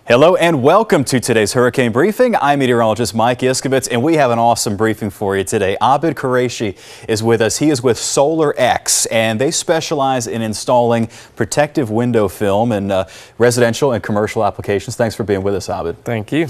Hello and welcome to today's Hurricane Briefing. I'm meteorologist Mike Iskowitz, and we have an awesome briefing for you today. Abid Qureshi is with us. He is with solarx, and they specialize in installing protective window film in residential and commercial applications. Thanks for being with us, Abid. Thank you.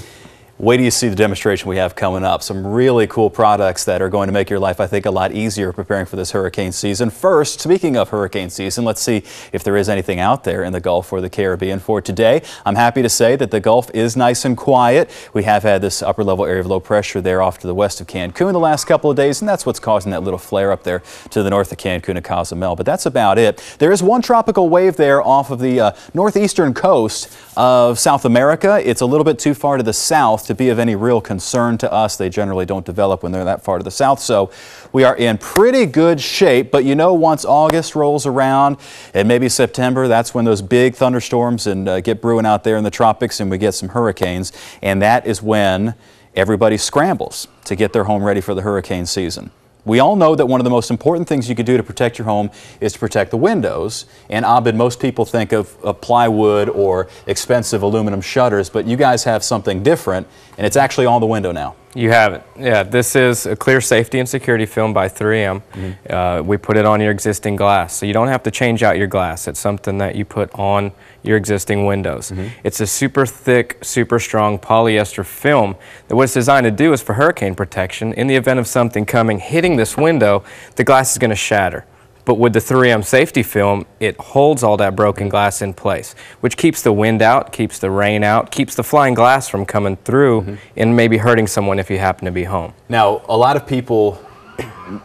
Wait till you see the demonstration we have coming up. Some really cool products that are going to make your life, I think, a lot easier preparing for this hurricane season. First, speaking of hurricane season, let's see if there is anything out there in the Gulf or the Caribbean for today. I'm happy to say that the Gulf is nice and quiet. We have had this upper level area of low pressure there off to the west of Cancun the last couple of days, and that's what's causing that little flare up there to the north of Cancun and Cozumel. But that's about it. There is one tropical wave there off of the northeastern coast of South America. It's a little bit too far to the south to be of any real concern to us. They generally don't develop when they're that far to the south, so we are in pretty good shape. But you know, once August rolls around and maybe September, that's when those big thunderstorms and get brewing out there in the tropics, and we get some hurricanes, and that is when everybody scrambles to get their home ready for the hurricane season. We all know that one of the most important things you could do to protect your home is to protect the windows. And Abid, most people think of plywood or expensive aluminum shutters, but you guys have something different, and it's actually on the window now. You have it. Yeah, this is a clear safety and security film by 3M. We put it on your existing glass, so you don't have to change out your glass. It's something that you put on your existing windows. It's a super thick, super strong polyester film that what it's designed to do is for hurricane protection. In the event of something coming, hitting this window, the glass is going to shatter. But with the 3M safety film, it holds all that broken glass in place, which keeps the wind out, keeps the rain out, keeps the flying glass from coming through and maybe hurting someone if you happen to be home. Now, a lot of people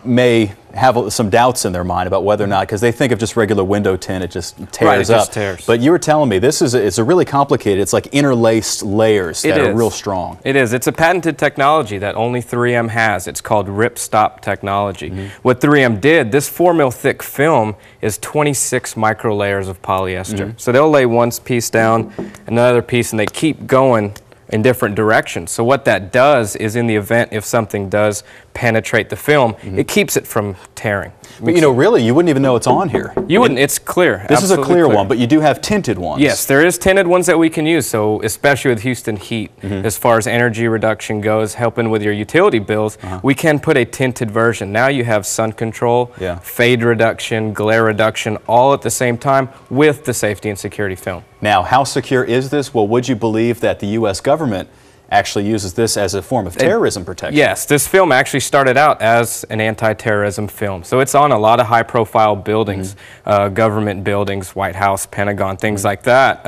may have some doubts in their mind about whether or not, because they think of just regular window tint, it just tears up. But you were telling me this is it's a really complicated, it's like interlaced layers that are real strong. It is. It's a patented technology that only 3M has. It's called rip-stop technology. What 3M did, this 4 mil thick film is 26 micro layers of polyester. So they'll lay one piece down, another piece, and they keep going in different directions. So what that does is, in the event if something does penetrate the film, it keeps it from tearing. But you know, really, you wouldn't even know it's on here. You wouldn't. It's clear. This is a clear one, but you do have tinted ones. Yes, there is tinted ones that we can use. So especially with Houston heat, as far as energy reduction goes, helping with your utility bills, we can put a tinted version. Now you have sun control, fade reduction, glare reduction, all at the same time with the safety and security film. Now, how secure is this? Well, would you believe that the U.S. government actually uses this as a form of terrorism protection? Yes, this film actually started out as an anti-terrorism film. So it's on a lot of high-profile buildings, government buildings, White House, Pentagon, things like that,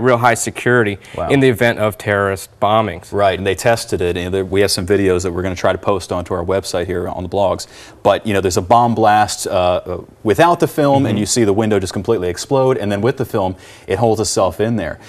real high security in the event of terrorist bombings. Right, and they tested it, and we have some videos that we're going to try to post onto our website here on the blogs. But, you know, there's a bomb blast without the film, and you see the window just completely explode, and then with the film, it holds itself in there.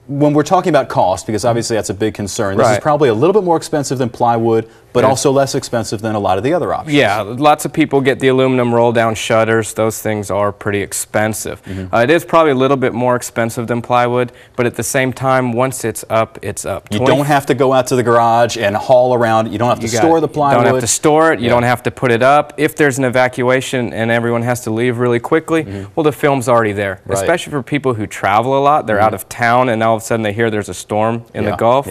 When we're talking about cost, because obviously that's a big concern, this is probably a little bit more expensive than plywood, but also less expensive than a lot of the other options. Yeah, lots of people get the aluminum roll-down shutters. Those things are pretty expensive. It is probably a little bit more expensive than plywood, but at the same time, once it's up, it's up. You don't have to go out to the garage and haul around. You don't have to store the plywood. You don't have to store it. You don't have to put it up. If there's an evacuation and everyone has to leave really quickly, well, the film's already there. Especially for people who travel a lot. They're out of town, and all of a sudden they hear there's a storm in the Gulf.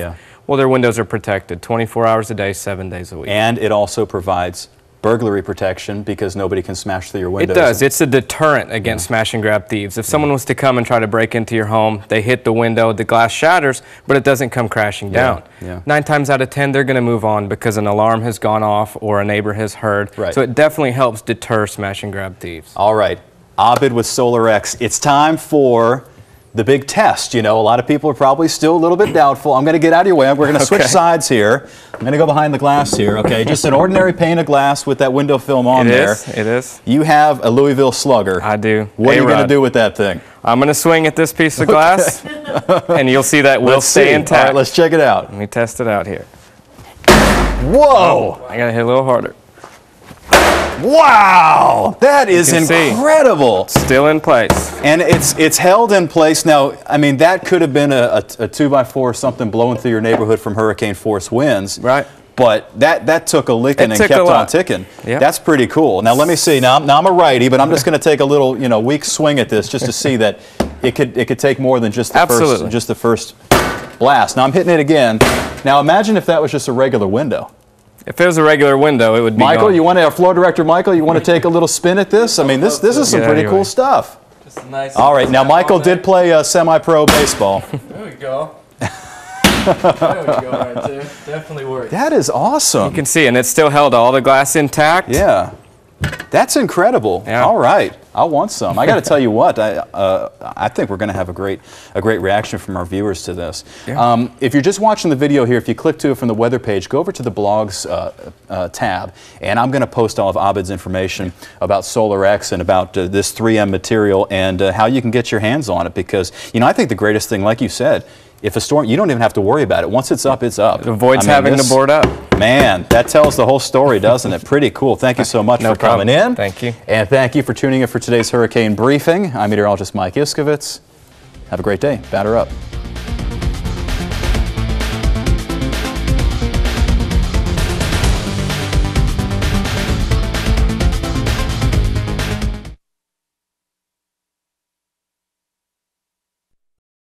Well, their windows are protected 24 hours a day, 7 days a week. And it also provides burglary protection because nobody can smash through your windows. It does. It's a deterrent against smash and grab thieves. If someone was to come and try to break into your home, they hit the window, the glass shatters, but it doesn't come crashing down. 9 times out of 10, they're going to move on because an alarm has gone off or a neighbor has heard. So it definitely helps deter smash and grab thieves. All right. Abid with solarx. It's time for the big test. You know, a lot of people are probably still a little bit doubtful. I'm going to get out of your way. We're going to switch sides here. I'm going to go behind the glass here, okay? Just an ordinary pane of glass with that window film on there. It is. You have a Louisville Slugger. I do. What are you going to do with that thing? I'm going to swing at this piece of glass, and you'll see that will stay intact. All right, let's check it out. Let me test it out here. Whoa! I got to hit a little harder. Wow, that is incredible. Still in place. And it's held in place. Now, I mean, that could have been a 2x4 or something blowing through your neighborhood from hurricane force winds. but that took a licking and kept on ticking. Yep. That's pretty cool. Now let me see. Now I'm a righty, but I'm just going to take a little, weak swing at this just to see that it could take more than just the first blast. Now I'm hitting it again. Now imagine if that was just a regular window. If it was a regular window, it would be Michael, gone. our floor director Michael, you want to take a little spin at this? I mean, this is some pretty cool stuff. Just nice. All right, now Michael did play semi-pro baseball. There we go. There we go, right there. Definitely works. That is awesome. You can see, and it still held all the glass intact. Yeah, that's incredible. Yeah. All right, I want some. I got to tell you what, I think we're going to have a great reaction from our viewers to this. Yeah. If you're just watching the video here, if you click to it from the weather page, go over to the blogs tab, and I'm going to post all of Abed's information about solarx and about this 3M material and how you can get your hands on it, because I think the greatest thing, like you said, if a storm, you don't even have to worry about it. Once it's up, it's up. It avoids having to board up. Man, that tells the whole story, doesn't it? Pretty cool. Thank you so much for coming in. Thank you. And thank you for tuning in for today's hurricane briefing. I'm meteorologist Mike Iskovitz. Have a great day. Batter up.